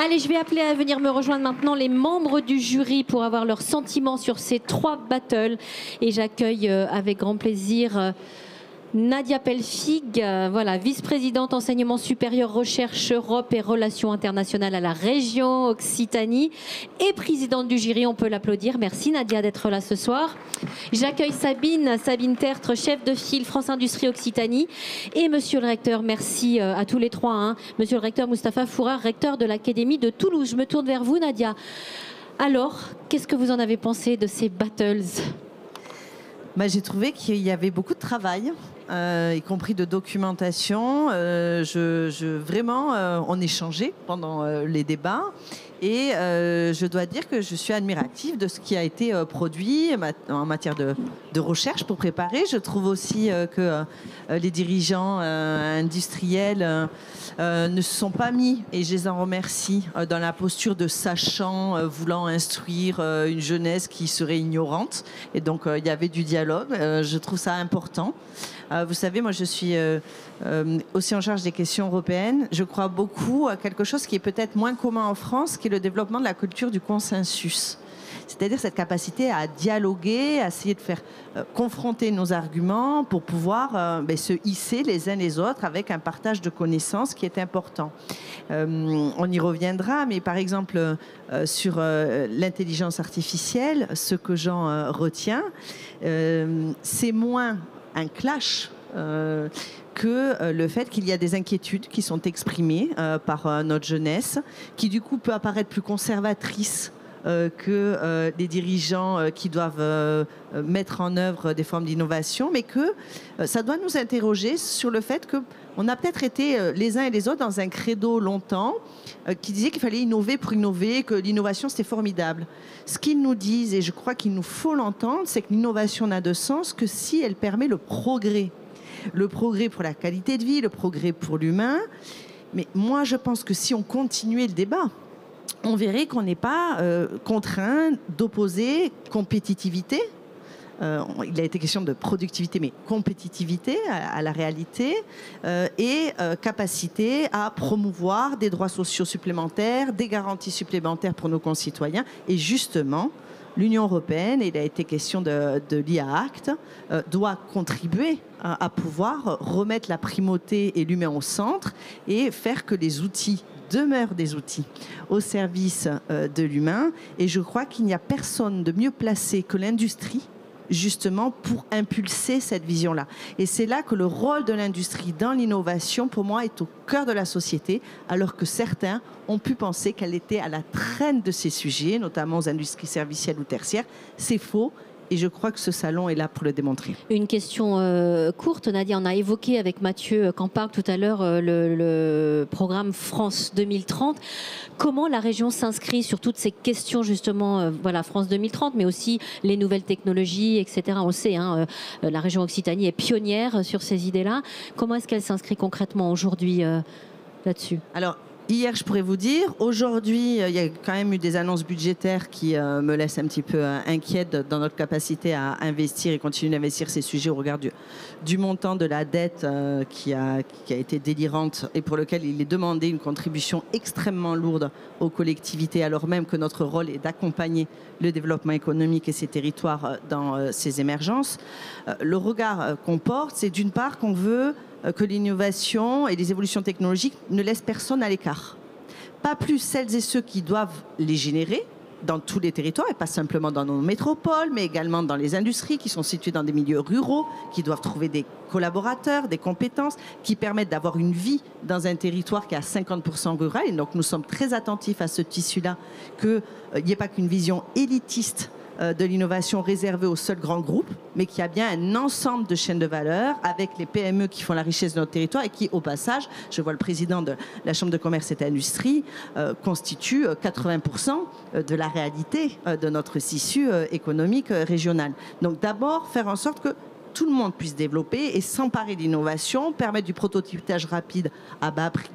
Allez, je vais appeler à venir me rejoindre maintenant les membres du jury pour avoir leurs sentiments sur ces 3 battles. Et j'accueille avec grand plaisir Nadia Pelfig, voilà, vice-présidente enseignement supérieur, recherche Europe et relations internationales à la région Occitanie et présidente du jury. On peut l'applaudir. Merci Nadia d'être là ce soir. J'accueille Sabine Tertre, chef de file France Industrie Occitanie, et monsieur le recteur, merci à tous les 3, hein. Monsieur le recteur Moustapha Fourard, recteur de l'Académie de Toulouse. Je me tourne vers vous Nadia. Alors, qu'est-ce que vous en avez pensé de ces battles ? J'ai trouvé qu'il y avait beaucoup de travail, y compris de documentation. Vraiment, on échangeait pendant les débats. Et je dois dire que je suis admirative de ce qui a été produit en matière de recherche pour préparer. Je trouve aussi que les dirigeants industriels ne se sont pas mis, et je les en remercie, dans la posture de sachant, voulant instruire une jeunesse qui serait ignorante. Et donc, il y avait du dialogue. Je trouve ça important. Vous savez, moi, je suis aussi en charge des questions européennes. Je crois beaucoup à quelque chose qui est peut-être moins commun en France, qui est le développement de la culture du consensus. C'est-à-dire cette capacité à dialoguer, à essayer de faire confronter nos arguments pour pouvoir se hisser les uns les autres avec un partage de connaissances qui est important. On y reviendra, mais par exemple, sur l'intelligence artificielle, ce que j'en retiens, c'est moins un clash que le fait qu'il y a des inquiétudes qui sont exprimées par notre jeunesse, qui du coup peut apparaître plus conservatrice que des dirigeants qui doivent mettre en œuvre des formes d'innovation, mais que ça doit nous interroger sur le fait qu'on a peut-être été les uns et les autres dans un credo longtemps qui disait qu'il fallait innover pour innover, que l'innovation c'était formidable. Ce qu'ils nous disent, et je crois qu'il nous faut l'entendre, c'est que l'innovation n'a de sens que si elle permet le progrès. Le progrès pour la qualité de vie, le progrès pour l'humain. Mais moi, je pense que si on continuait le débat, on verrait qu'on n'est pas contraint d'opposer compétitivité. Il a été question de productivité, mais compétitivité à la réalité et capacité à promouvoir des droits sociaux supplémentaires, des garanties supplémentaires pour nos concitoyens. Et justement, l'Union européenne, et il a été question de l'IA Act, doit contribuer à pouvoir remettre la primauté et l'humain au centre et faire que les outils demeurent des outils au service de l'humain. Et je crois qu'il n'y a personne de mieux placé que l'industrie justement pour impulser cette vision-là. Et c'est là que le rôle de l'industrie dans l'innovation, pour moi, est au cœur de la société, alors que certains ont pu penser qu'elle était à la traîne de ces sujets, notamment aux industries servicielles ou tertiaires. C'est faux. Et je crois que ce salon est là pour le démontrer. Une question courte, Nadia. On a évoqué avec Mathieu Camparc tout à l'heure le programme France 2030. Comment la région s'inscrit sur toutes ces questions, justement, voilà, France 2030, mais aussi les nouvelles technologies, etc. On le sait, hein, la région Occitanie est pionnière sur ces idées-là. Comment est-ce qu'elle s'inscrit concrètement aujourd'hui là-dessus ? Alors, hier, je pourrais vous dire. Aujourd'hui, il y a quand même eu des annonces budgétaires qui me laissent un petit peu inquiète dans notre capacité à investir et continuer d'investir ces sujets au regard du montant de la dette qui a été délirante et pour lequel il est demandé une contribution extrêmement lourde aux collectivités, alors même que notre rôle est d'accompagner le développement économique et ces territoires dans ces émergences. Le regard qu'on porte, c'est d'une part qu'on veut que l'innovation et les évolutions technologiques ne laissent personne à l'écart. Pas plus celles et ceux qui doivent les générer dans tous les territoires, et pas simplement dans nos métropoles, mais également dans les industries qui sont situées dans des milieux ruraux, qui doivent trouver des collaborateurs, des compétences, qui permettent d'avoir une vie dans un territoire qui est à 50% rural. Et donc nous sommes très attentifs à ce tissu-là, qu'il n'y ait pas qu'une vision élitiste de l'innovation réservée aux seuls grands groupes, mais qu'il y a bien un ensemble de chaînes de valeur avec les PME qui font la richesse de notre territoire et qui, au passage, je vois le président de la Chambre de commerce et d'industrie, constitue 80% de la réalité de notre tissu économique régional. Donc d'abord, faire en sorte que tout le monde puisse développer et s'emparer d'innovation, permettre du prototypage rapide à bas prix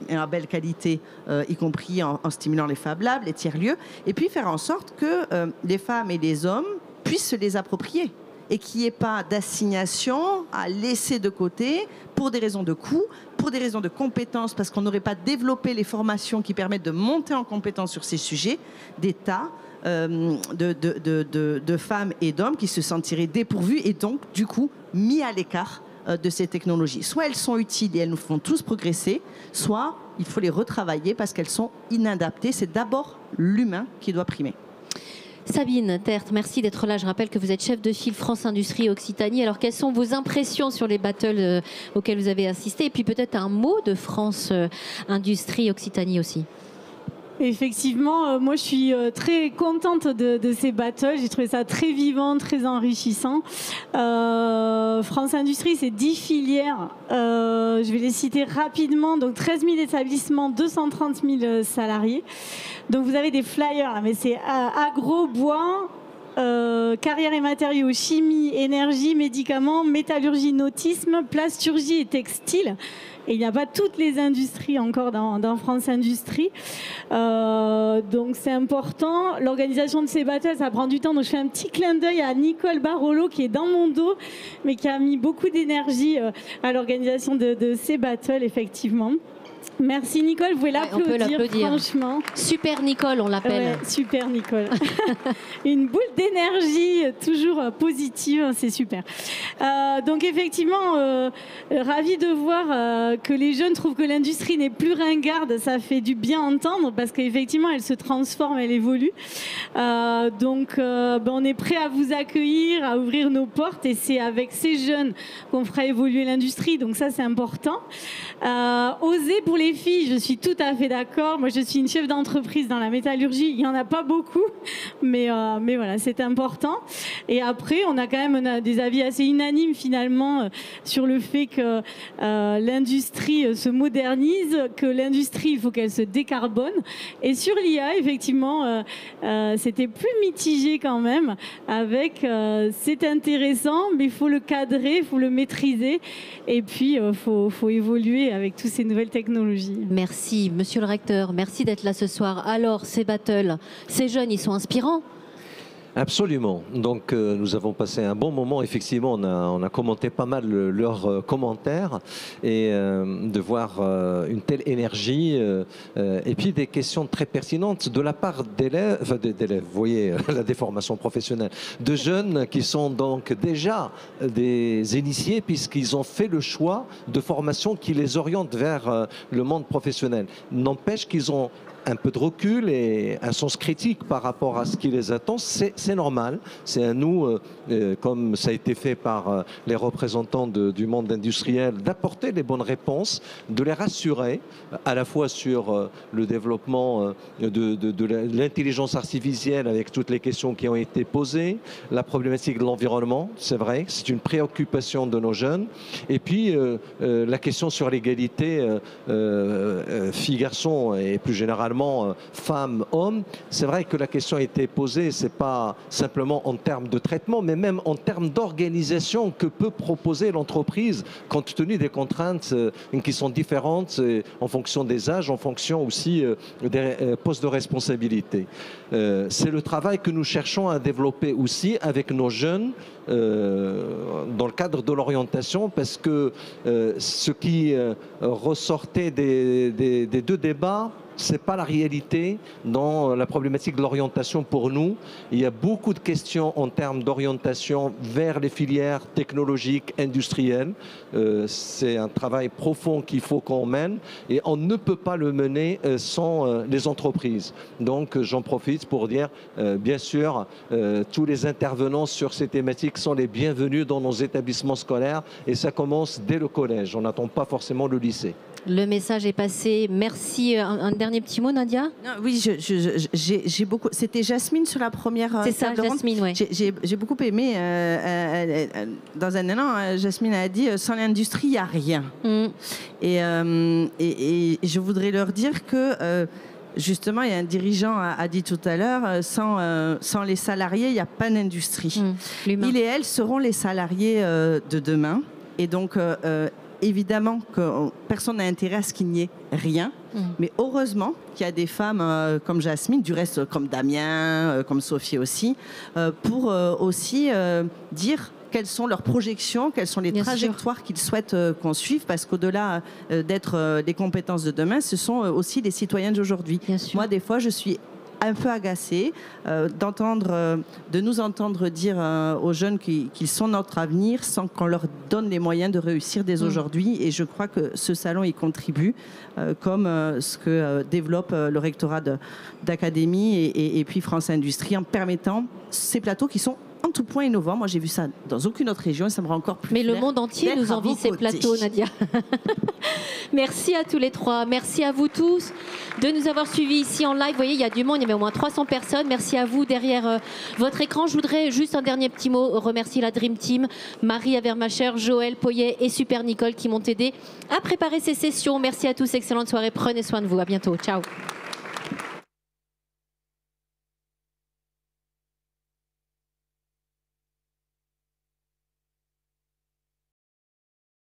et à belle qualité, y compris en stimulant les Fab Labs, les tiers-lieux, et puis faire en sorte que les femmes et les hommes puissent se les approprier et qu'il n'y ait pas d'assignation à laisser de côté pour des raisons de coût, pour des raisons de compétences, parce qu'on n'aurait pas développé les formations qui permettent de monter en compétence sur ces sujets, des tas de femmes et d'hommes qui se sentiraient dépourvus et donc, du coup, mis à l'écart de ces technologies. Soit elles sont utiles et elles nous font tous progresser, soit il faut les retravailler parce qu'elles sont inadaptées. C'est d'abord l'humain qui doit primer. Sabine Tertre, merci d'être là. Je rappelle que vous êtes chef de file France Industrie Occitanie. Alors, quelles sont vos impressions sur les battles auxquels vous avez assisté? Et puis peut-être un mot de France Industrie Occitanie aussi. Effectivement, moi je suis très contente de ces battles. J'ai trouvé ça très vivant, très enrichissant. France Industrie, c'est 10 filières. Je vais les citer rapidement. Donc 13 000 établissements, 230 000 salariés. Donc vous avez des flyers, là, mais c'est agro, bois, carrière et matériaux, chimie, énergie, médicaments, métallurgie, nautisme, plasturgie et textile. Et il n'y a pas toutes les industries encore dans France Industrie. Donc c'est important. L'organisation de ces battles, ça prend du temps. Donc je fais un petit clin d'œil à Nicole Barolo qui est dans mon dos, mais qui a mis beaucoup d'énergie à l'organisation de ces battles, effectivement. Merci Nicole, vous pouvez l'applaudir, franchement. Super Nicole, on l'appelle. Ouais, super Nicole. Une boule d'énergie toujours positive, c'est super. Donc effectivement, ravie de voir que les jeunes trouvent que l'industrie n'est plus ringarde. Ça fait du bien entendre parce qu'effectivement, elle se transforme, elle évolue. Donc on est prêt à vous accueillir, à ouvrir nos portes et c'est avec ces jeunes qu'on fera évoluer l'industrie. Donc ça, c'est important. Oser pour les filles, je suis tout à fait d'accord. Moi, je suis une chef d'entreprise dans la métallurgie. Il n'y en a pas beaucoup, mais voilà, c'est important. Et après, on a quand même des avis assez unanimes finalement sur le fait que l'industrie se modernise, que l'industrie, il faut qu'elle se décarbone. Et sur l'IA, effectivement, c'était plus mitigé quand même avec c'est intéressant, mais il faut le cadrer, il faut le maîtriser. Et puis, faut évoluer avec toutes ces nouvelles technologies. Merci, monsieur le recteur. Merci d'être là ce soir. Alors, ces battles, ces jeunes, ils sont inspirants? Absolument. Donc nous avons passé un bon moment. Effectivement, on a commenté pas mal leurs commentaires et de voir une telle énergie et puis des questions très pertinentes de la part d'élèves, vous voyez la déformation professionnelle, de jeunes qui sont donc déjà des initiés puisqu'ils ont fait le choix de formation qui les oriente vers le monde professionnel. N'empêche qu'ils ont un peu de recul et un sens critique par rapport à ce qui les attend, c'est normal. C'est à nous, comme ça a été fait par les représentants du monde industriel, d'apporter les bonnes réponses, de les rassurer, à la fois sur le développement de l'intelligence artificielle avec toutes les questions qui ont été posées, la problématique de l'environnement, c'est vrai, c'est une préoccupation de nos jeunes, et puis la question sur l'égalité filles-garçons et plus généralement femmes, hommes, c'est vrai que la question a été posée, c'est pas simplement en termes de traitement, mais même en termes d'organisation que peut proposer l'entreprise, compte tenu des contraintes qui sont différentes en fonction des âges, en fonction aussi des postes de responsabilité. C'est le travail que nous cherchons à développer aussi avec nos jeunes dans le cadre de l'orientation, parce que ce qui ressortait des deux débats, c'est pas la réalité dans la problématique de l'orientation pour nous. Il y a beaucoup de questions en termes d'orientation vers les filières technologiques, industrielles. C'est un travail profond qu'il faut qu'on mène et on ne peut pas le mener sans les entreprises. Donc j'en profite pour dire, bien sûr, tous les intervenants sur ces thématiques sont les bienvenus dans nos établissements scolaires et ça commence dès le collège. On n'attend pas forcément le lycée. Le message est passé. Merci. Un dernier petit mot, Nadia? Non, oui, j'ai beaucoup. C'était Jasmine sur la première. C'est ça, Jasmine, oui. J'ai beaucoup aimé. Dans un élan, Jasmine a dit sans l'industrie, il n'y a rien. Et je voudrais leur dire que. Justement, il y a un dirigeant a dit tout à l'heure, sans les salariés, il n'y a pas d'industrie. Ils et elles seront les salariés de demain. Et donc, évidemment que personne n'a intérêt à ce qu'il n'y ait rien. Mais heureusement qu'il y a des femmes comme Jasmine, du reste comme Damien, comme Sophie aussi, pour aussi dire quelles sont leurs projections, quelles sont les Bien trajectoires qu'ils souhaitent qu'on suive, parce qu'au-delà d'être les compétences de demain, ce sont aussi les citoyens d'aujourd'hui. Moi, des fois, je suis un peu agacée de nous entendre dire aux jeunes qu'ils sont notre avenir sans qu'on leur donne les moyens de réussir dès aujourd'hui. Et je crois que ce salon y contribue, comme ce que développe le rectorat d'académie et puis France Industrie, en permettant ces plateaux qui sont en tout point innovants. Moi, j'ai vu ça dans aucune autre région et ça me rend encore plus Mais fière le monde entier nous envie ces plateaux, Nadia. Merci à tous les trois. Merci à vous tous de nous avoir suivis ici en live. Vous voyez, il y a du monde, il y avait au moins 300 personnes. Merci à vous derrière votre écran. Je voudrais juste un dernier petit mot, remercier la Dream Team, Marie Avermacher, Joël Poyet et Super Nicole qui m'ont aidé à préparer ces sessions. Merci à tous, excellente soirée. Prenez soin de vous. À bientôt. Ciao.